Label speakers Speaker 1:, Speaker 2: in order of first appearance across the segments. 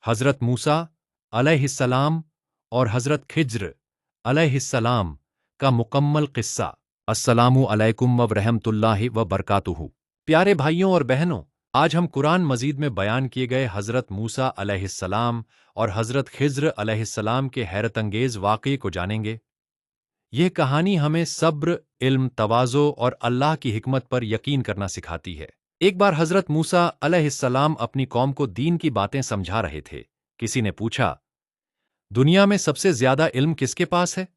Speaker 1: हज़रत मूसा अलैहिस्सलाम और हज़रत खिज्र अलैहिस्सलाम का मुकम्मल किस्सा। अस्सलामु अलैकुम व रहमतुल्लाहि व बरकातुहू। प्यारे भाइयों और बहनों, आज हम कुरान मजीद में बयान किए गए हज़रत मूसा अलैहिस्सलाम और हज़रत खिज्र अलैहिस्सलाम के हैरतअंगेज़ वाक़ये को जानेंगे। यह कहानी हमें सब्र, इल्म, तवाज़ो और अल्लाह की हिकमत पर यकीन करना सिखाती है। एक बार हज़रत मूसा अलैहिस्सलाम अपनी कौम को दीन की बातें समझा रहे थे। किसी ने पूछा, दुनिया में सबसे ज्यादा इल्म किसके पास है?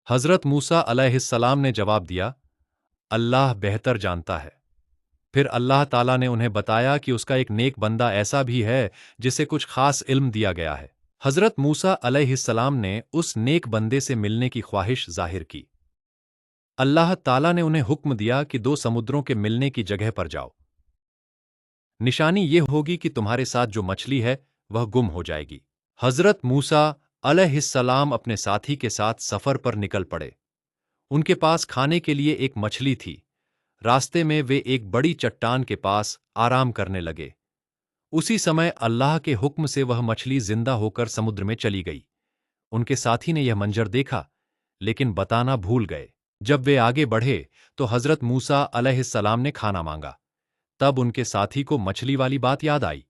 Speaker 1: हज़रत मूसा अलैहिस्सलाम ने जवाब दिया, अल्लाह बेहतर जानता है। फिर अल्लाह ताला ने उन्हें बताया कि उसका एक नेक बंदा ऐसा भी है जिसे कुछ खास इल्म दिया गया है। हज़रत मूसा अलैहिस्सलाम ने उस नेक बंदे से मिलने की ख्वाहिश जाहिर की। अल्लाह ताला ने उन्हें हुक्म दिया कि दो समुद्रों के मिलने की जगह पर जाओ। निशानी ये होगी कि तुम्हारे साथ जो मछली है वह गुम हो जाएगी। हज़रत मूसा अलैहिस्सलाम अपने साथी के साथ सफर पर निकल पड़े। उनके पास खाने के लिए एक मछली थी। रास्ते में वे एक बड़ी चट्टान के पास आराम करने लगे। उसी समय अल्लाह के हुक्म से वह मछली जिंदा होकर समुद्र में चली गई। उनके साथी ने यह मंजर देखा, लेकिन बताना भूल गए। जब वे आगे बढ़े तो हज़रत मूसा अलैहिस्सलाम ने खाना मांगा। तब उनके साथी को मछली वाली बात याद आई।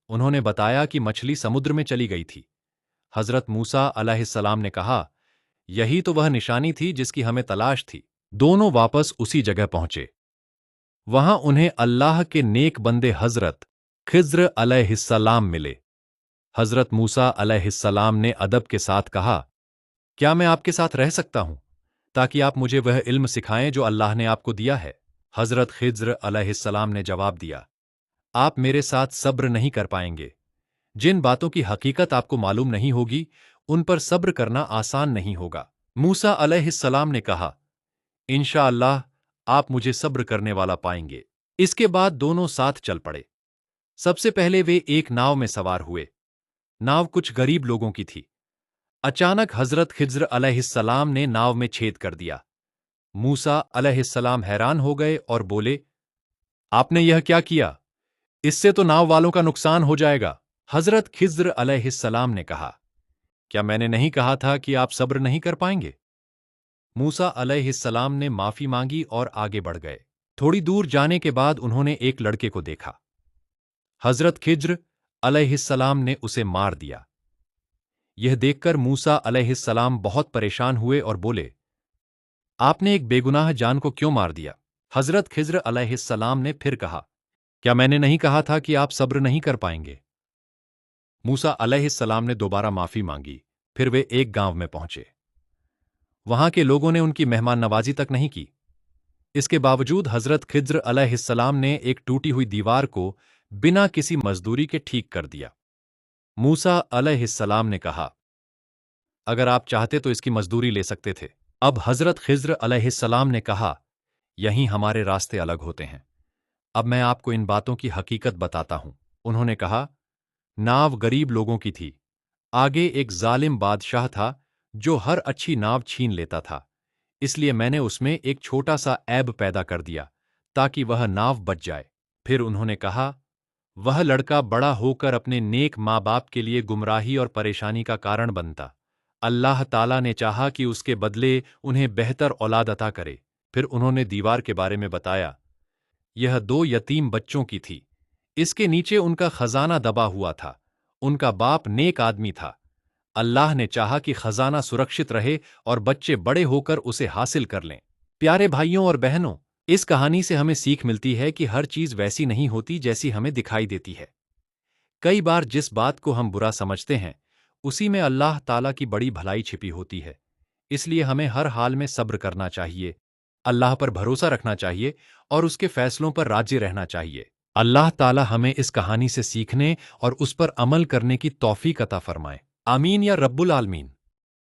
Speaker 1: उन्होंने बताया कि मछली समुद्र में चली गई थी। हज़रत मूसा अलैहिस्सलाम ने कहा, यही तो वह निशानी थी जिसकी हमें तलाश थी। दोनों वापस उसी जगह पहुंचे। वहां उन्हें अल्लाह के नेक बंदे हज़रत खिज्र अलैहिस्सलाम मिले। हज़रत मूसा अलैहिस्सलाम ने अदब के साथ कहा, क्या मैं आपके साथ रह सकता हूं, ताकि आप मुझे वह इल्म सिखाएं जो अल्लाह ने आपको दिया है? हज़रत खिज्र अलैहिस्सलाम ने जवाब दिया, आप मेरे साथ सब्र नहीं कर पाएंगे। जिन बातों की हकीकत आपको मालूम नहीं होगी, उन पर सब्र करना आसान नहीं होगा। मूसा अलैहिस्सलाम ने कहा, इंशाअल्लाह आप मुझे सब्र करने वाला पाएंगे। इसके बाद दोनों साथ चल पड़े। सबसे पहले वे एक नाव में सवार हुए। नाव कुछ गरीब लोगों की थी। अचानक हज़रत खिज्र अलैहिस्सलाम ने नाव में छेद कर दिया। मूसा अलैहिस्सलाम हैरान हो गए और बोले, आपने यह क्या किया? इससे तो नाव वालों का नुकसान हो जाएगा। हज़रत खिज्र अलैहिस्सलाम ने कहा, क्या मैंने नहीं कहा था कि आप सब्र नहीं कर पाएंगे? मूसा अलैहिस्सलाम ने माफी मांगी और आगे बढ़ गए। थोड़ी दूर जाने के बाद उन्होंने एक लड़के को देखा। हज़रत खिज्र अलैहिस्सलाम ने उसे मार दिया। यह देखकर मूसा अलैहिस्सलाम बहुत परेशान हुए और बोले, आपने एक बेगुनाह जान को क्यों मार दिया? हज़रत खिज्र अलैहिस्सलाम ने फिर कहा, क्या मैंने नहीं कहा था कि आप सब्र नहीं कर पाएंगे? मूसा अलैहिस्सलाम ने दोबारा माफी मांगी। फिर वे एक गांव में पहुंचे। वहां के लोगों ने उनकी मेहमान नवाजी तक नहीं की। इसके बावजूद हज़रत खिज्र अलैहिस्सलाम ने एक टूटी हुई दीवार को बिना किसी मजदूरी के ठीक कर दिया। मूसा अलैहिस्सलाम ने कहा, अगर आप चाहते तो इसकी मजदूरी ले सकते थे। अब हज़रत खिज्र अलैहिस्सलाम ने कहा, यहीं हमारे रास्ते अलग होते हैं। अब मैं आपको इन बातों की हकीकत बताता हूं। उन्होंने कहा, नाव गरीब लोगों की थी। आगे एक जालिम बादशाह था जो हर अच्छी नाव छीन लेता था। इसलिए मैंने उसमें एक छोटा सा ऐब पैदा कर दिया ताकि वह नाव बच जाए। फिर उन्होंने कहा, वह लड़का बड़ा होकर अपने नेक माँ बाप के लिए गुमराही और परेशानी का कारण बनता। अल्लाह ताला ने चाहा कि उसके बदले उन्हें बेहतर औलाद अता करे। फिर उन्होंने दीवार के बारे में बताया, यह दो यतीम बच्चों की थी। इसके नीचे उनका खजाना दबा हुआ था। उनका बाप नेक आदमी था। अल्लाह ने चाहा कि खजाना सुरक्षित रहे और बच्चे बड़े होकर उसे हासिल कर लें। प्यारे भाइयों और बहनों, इस कहानी से हमें सीख मिलती है कि हर चीज वैसी नहीं होती जैसी हमें दिखाई देती है। कई बार जिस बात को हम बुरा समझते हैं, उसी में अल्लाह ताला की बड़ी भलाई छिपी होती है। इसलिए हमें हर हाल में सब्र करना चाहिए, अल्लाह पर भरोसा रखना चाहिए और उसके फैसलों पर राजी रहना चाहिए। अल्लाह ताला हमें इस कहानी से सीखने और उस पर अमल करने की तौफीक अता फरमाए। आमीन या रब्बुल आलमीन।